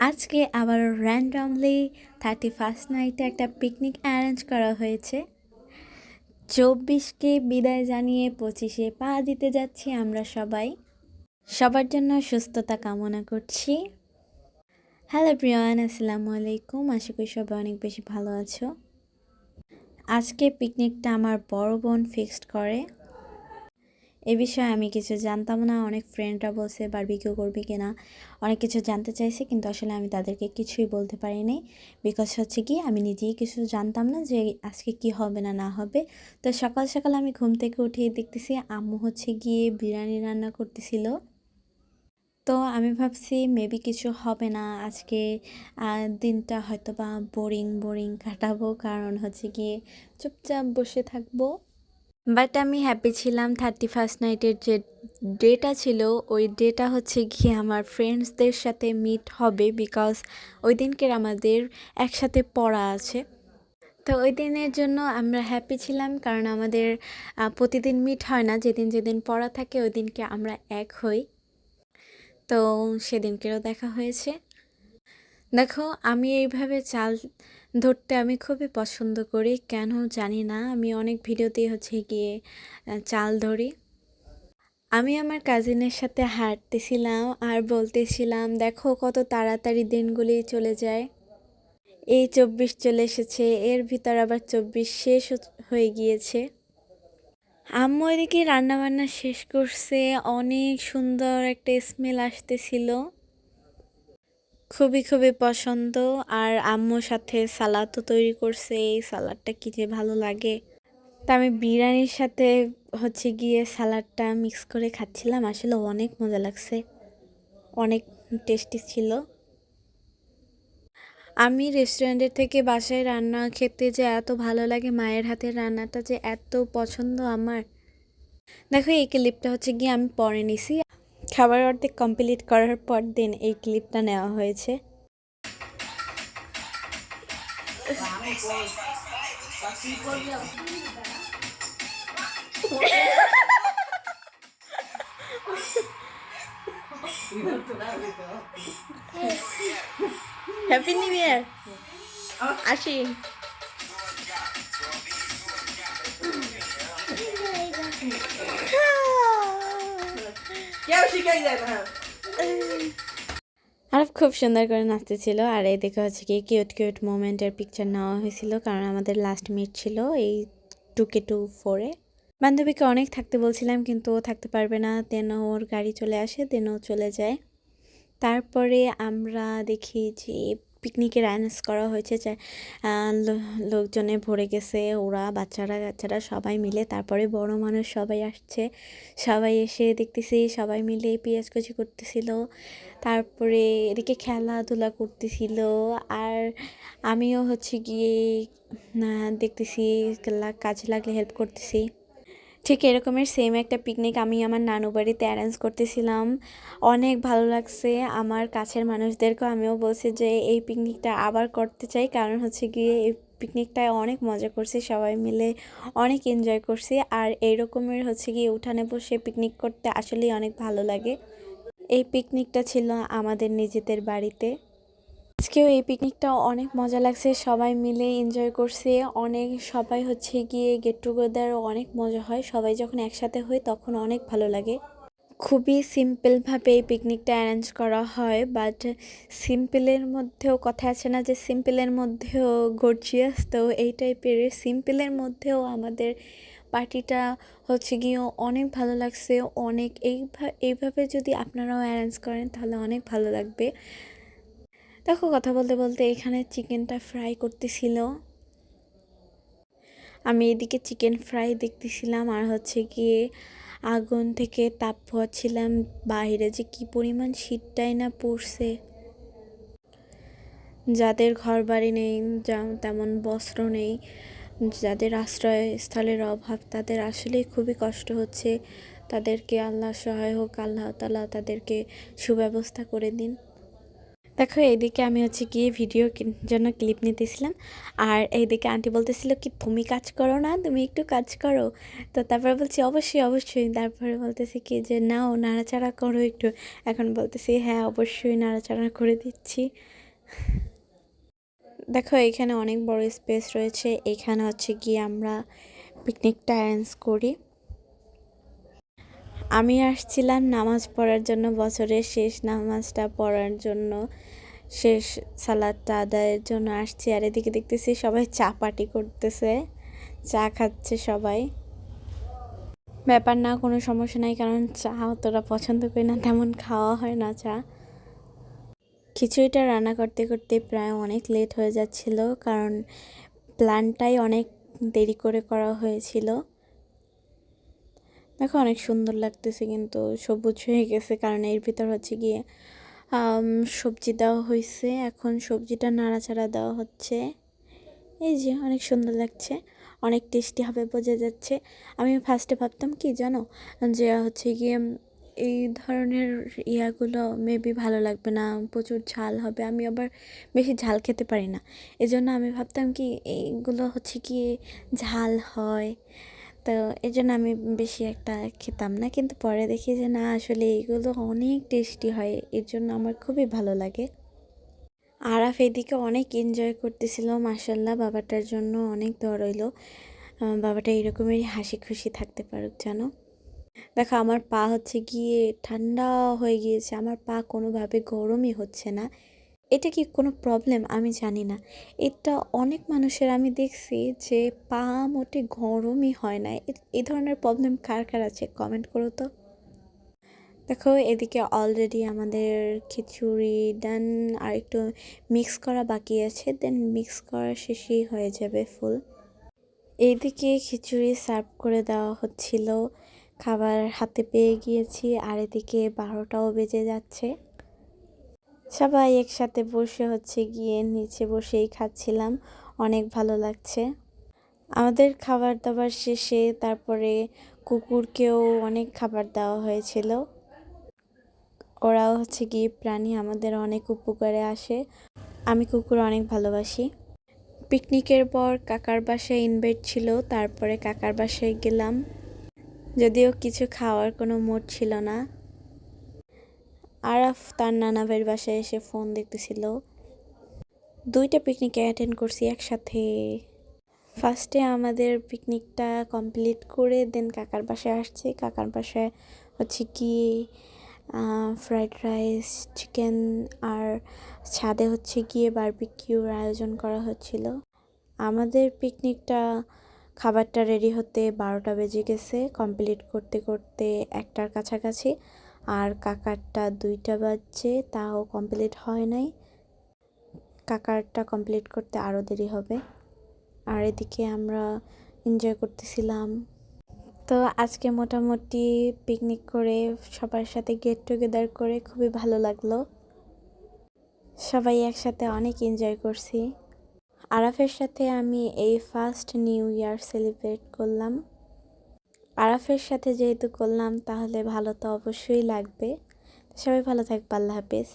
আজকে আবার randomly 31st নাইটে একটা পিকনিক অ্যারেঞ্জ করা হয়েছে। 24কে বিদায় জানিয়ে 25-এ পা দিতে যাচ্ছি আমরা সবাই। সবার জন্য সুস্থতা কামনা করছি। হ্যালো প্রিয়ান, আসসালামু আলাইকুম। আশা করি সবাই অনেক বেশি ভালো আছো। আজকে পিকনিকটা আমার বড় বোন ফিক্সড করে। এ বিষয়ে আমি কিছু জানতাম না। অনেক ফ্রেন্ডরা বলছে বারবিকিউ করবে কিনা, অনেক কিছু জানতে চাইছে, কিন্তু আসলে আমি তাদেরকে কিছুই বলতে পারিনি। বিকজ হচ্ছে কি আমি নিজেই কিছু জানতাম না যে আজকে কি হবে না না হবে। তো সকাল সকাল আমি ঘুম থেকে উঠে দেখতেছি আম্মু হচ্ছে গিয়ে বিরিয়ানি রান্না করতেছিল। তো আমি ভাবছি মেবি কিছু হবে না আজকে, দিনটা হয়তো বা বোরিং বোরিং কাটাবো, কারণ হচ্ছে গিয়ে চুপচাপ বসে থাকবো। বাট আমি হ্যাপি ছিলাম। 31st নাইটের যে ডেটা ছিল, ওই ডেটা হচ্ছে গিয়ে আমার ফ্রেন্ডসদের সাথে মিট হবে, বিকজ ওই দিনকের আমাদের একসাথে পড়া আছে। তো ওই দিনের জন্য আমরা হ্যাপি ছিলাম, কারণ আমাদের প্রতিদিন মিট হয় না। যেদিন যেদিন পড়া থাকে ওই দিনকে আমরা এক হই। তো সেদিনকেও দেখা হয়েছে। দেখো, আমি এইভাবে চাল ধরতে আমি খুবই পছন্দ করি, কেন জানি না। আমি অনেক ভিডিওতেই হচ্ছে গিয়ে চাল ধরি। আমি আমার কাজিনের সাথে হাঁটতেছিলাম আর বলতেছিলাম, দেখো কত তাড়াতাড়ি দিনগুলি চলে যায়। এই 24 চলে এসেছে, এর ভিতর আবার 24 শেষ হয়ে গিয়েছে। আম্মু এদিকে রান্নাবান্না শেষ করছে, অনেক সুন্দর একটা স্মেল আসতেছিল, খুবই খুবই পছন্দ। আর আম্মুর সাথে সালাদও তৈরি করছে, এই সালাদটা কি যে ভালো লাগে। তা আমি বিরিয়ানির সাথে হচ্ছে গিয়ে সালাডটা মিক্স করে খাচ্ছিলাম, আসলে অনেক মজা লাগছে, অনেক টেস্টি ছিল। আমি রেস্টুরেন্টের থেকে বাসায় রান্না খেতে যে এত ভালো লাগে, মায়ের হাতের রান্নাটা যে এত পছন্দ আমার। দেখো, এই ক্লিপটা হচ্ছে গিয়ে আমি পরে নিছি, খাবার অর্ধেক কমপ্লিট করার পর দিন এই ক্লিপটা নেওয়া হয়েছে। Happy new year. আসি। আর খুব সুন্দর করে নাচতেছিল। আর এই দেখে হচ্ছে কি কিউট কিউট মোমেন্টের পিকচার নেওয়া হয়েছিল, কারণ আমাদের লাস্ট মিট ছিল এই 2K24-এ। বান্ধবীকে অনেক থাকতে বলছিলাম, কিন্তু ও থাকতে পারবে না, দেন ওর গাড়ি চলে আসে, দেন ও চলে যায়। তারপরে আমরা দেখি যে পিকনিকের অ্যারেঞ্জ করা হয়েছে, লোকজনে ভরে গেছে, ওরা বাচ্চারা কাচ্চারা সবাই মিলে। তারপরে বড় মানুষ সবাই আসছে, সবাই এসে দেখতেছি সবাই মিলে পেঁয়াজ কুচি করতেছিল, তারপরে এদিকে খেলাধুলা করতেছিল। আর আমিও হচ্ছে গিয়ে দেখতেছি, কাজে লাগলে হেল্প করতেছি। ঠিক এরকমের সেম একটা পিকনিক আমি আমার নানু বাড়িতে অ্যারেঞ্জ করতেছিলাম, অনেক ভালো লাগছে। আমার কাছের মানুষদেরকেও আমিও বলছি যে এই পিকনিকটা আবার করতে চাই, কারণ হচ্ছে গিয়ে এই পিকনিকটায় অনেক মজা করছি, সবাই মিলে অনেক এনজয় করছি। আর এই রকমের হচ্ছে গিয়ে উঠানে বসে পিকনিক করতে আসলেই অনেক ভালো লাগে। এই পিকনিকটা ছিল আমাদের নিজেদের বাড়িতে। আজকেও এই পিকনিকটা অনেক মজা লাগছে, সবাই মিলে এনজয় করছে অনেক। সবাই হচ্ছে গিয়ে গেট টুগেদারও অনেক মজা হয়, সবাই যখন একসাথে হয় তখন অনেক ভালো লাগে। খুবই সিম্পলভাবে এই পিকনিকটা অ্যারেঞ্জ করা হয়, বাট সিম্পলের মধ্যেও কথা আছে না যে সিম্পলের মধ্যেও গর্জিয়াস। তো এই টাইপের সিম্পলের মধ্যেও আমাদের পার্টিটা হচ্ছে গিয়ে অনেক ভালো লাগছে অনেক। এইভাবে যদি আপনারাও অ্যারেঞ্জ করেন তাহলে অনেক ভালো লাগবে। দেখো, কথা বলতে বলতে এখানে চিকেনটা ফ্রাই করতেছিল, আমি এদিকে চিকেন ফ্রাই দেখতেছিলাম আর হচ্ছে গিয়ে আগুন থেকে তাপ পোহাচ্ছিলাম। বাইরে যে কি পরিমাণ শীতটাই না পড়ছে, যাদের ঘর বাড়ি নেই, তেমন বস্ত্র নেই, যাদের আশ্রয়স্থলের অভাব, তাদের আসলে খুবই কষ্ট হচ্ছে। তাদেরকে আল্লাহ সহায় হোক, আল্লাহ তাআলা তাদেরকে সুব্যবস্থা করে দিন। দেখো এইদিকে আমি হচ্ছে গিয়ে ভিডিওর জন্য ক্লিপ নিতেছিলাম, আর এইদিকে আন্টি বলতেছিল কি তুমি কাজ করো না, তুমি একটু কাজ করো। তো তারপরে বলছি অবশ্যই অবশ্যই, তারপরে বলতেছি কি যে নাও নাড়াচাড়া করো একটু। এখন বলতেছি হ্যাঁ অবশ্যই নাড়াচাড়া করে দিচ্ছি। দেখো এখানে অনেক বড় স্পেস রয়েছে, এখানে হচ্ছে গিয়ে আমরা পিকনিকটা অ্যারেঞ্জ করি। আমি আসছিলাম নামাজ পড়ার জন্য, বছরের শেষ নামাজটা পড়ার জন্য, শেষ সালাদটা আদায়ের জন্য আসছি। আর এদিকে দেখতেছি সবাই চা পার্টি করতেছে, চা খাচ্ছে সবাই। ব্যাপার না, কোনো সমস্যা নাই, কারণ চা অতটা পছন্দ করি না, তেমন খাওয়া হয় না চা। খিচুড়িটা রান্না করতে করতে প্রায় অনেক লেট হয়ে যাচ্ছিল, কারণ প্ল্যানটাই অনেক দেরি করে করা হয়েছিল। দেখো অনেক সুন্দর লাগতেছে, কিন্তু সবুজ হয়ে গেছে, কারণ এর ভিতর হচ্ছে গিয়ে সবজি দেওয়া হয়েছে। এখন সবজিটা নাড়াচাড়া দেওয়া হচ্ছে। এই যে অনেক সুন্দর লাগছে, অনেক টেস্টি হবে বোঝা যাচ্ছে। আমি ফার্স্টে ভাবতাম কি জানো, যে হচ্ছে গিয়ে এই ধরনের ইয়াগুলো মেবি ভালো লাগবে না, প্রচুর ঝাল হবে, আমি আবার বেশি ঝাল খেতে পারি না। এজন্য আমি ভাবতাম কি এইগুলো হচ্ছে কি ঝাল হয়, তো এই জন্য আমি বেশি একটা খেতাম না। কিন্তু পরে দেখি যে না, আসলে এইগুলো অনেক টেস্টি হয়, এর জন্য আমার খুবই ভালো লাগে। আরাফ এদিকে অনেক এনজয় করতেছিল, মাশাল্লাহ, বাবাটার জন্য অনেক দোয়া রইল, বাবাটা এরকমই হাসি খুশি থাকতে পারুক যেন। দেখো আমার পা হচ্ছে গিয়ে ঠান্ডা হয়ে গিয়েছে, আমার পা কোনোভাবে গরমই হচ্ছে না। এটা কি কোনো প্রবলেম আমি জানি না। এটা অনেক মানুষের আমি দেখছি যে পা মোটে গরমই হয় না। এই ধরনের প্রবলেম কার কার আছে কমেন্ট করো তো। দেখো এদিকে অলরেডি আমাদের খিচুড়ি ডান, আর একটু মিক্স করা বাকি আছে, দেন মিক্স করা শেষই হয়ে যাবে ফুল। এইদিকে খিচুড়ি সার্ভ করে দেওয়া হচ্ছিল, খাবার হাতে পেয়ে গিয়েছি, আর এদিকে 12টাও বেজে যাচ্ছে। সবাই একসাথে বসে হচ্ছে গিয়ে নিচে বসেই খাচ্ছিলাম, অনেক ভালো লাগছে। আমাদের খাবার দাবার শেষে তারপরে কুকুরকেও অনেক খাবার দেওয়া হয়েছিল। ওরাও হচ্ছে গিয়ে প্রাণী, আমাদের অনেক উপকারে আসে। আমি কুকুর অনেক ভালোবাসি। পিকনিকের পর কাকার বাসায় ইনভাইট ছিল, তারপরে কাকার বাসায় গেলাম, যদিও কিছু খাওয়ার কোনো মুড ছিল না। আরাফ তার নানা ভাইয়ের বাসায় এসে ফোন দেখতেছিল। 2টা পিকনিকে অ্যাটেন্ড করছি একসাথে। ফার্স্টে আমাদের পিকনিকটা কমপ্লিট করে দেন কাকার বাসায় আসছে। কাকার বাসায় হচ্ছে কি ফ্রাইড রাইস, চিকেন, আর ছাদে হচ্ছে গিয়ে বারবিকিউর আয়োজন করা হচ্ছিল। আমাদের পিকনিকটা খাবারটা রেডি হতে 12টা বেজে গেছে, কমপ্লিট করতে করতে 1টার কাছাকাছি। আর কাকারটা 2টা বাজছে, তাও কমপ্লিট হয় নাই। কাকারটা কমপ্লিট করতে আরও দেরি হবে। আর এদিকে আমরা এনজয় করতেছিলাম। তো আজকে মোটামুটি পিকনিক করে সবার সাথে গেট টুগেদার করে খুবই ভালো লাগলো। সবাই একসাথে অনেক এনজয় করছি। আরাফের সাথে আমি এই ফার্স্ট নিউ ইয়ার সেলিব্রেট করলাম। আরাফের সাথে যেহেতু করলাম তাহলে ভালো তো অবশ্যই লাগবে। সবাই ভালো থাকবে, আল্লাহ হাফেজ।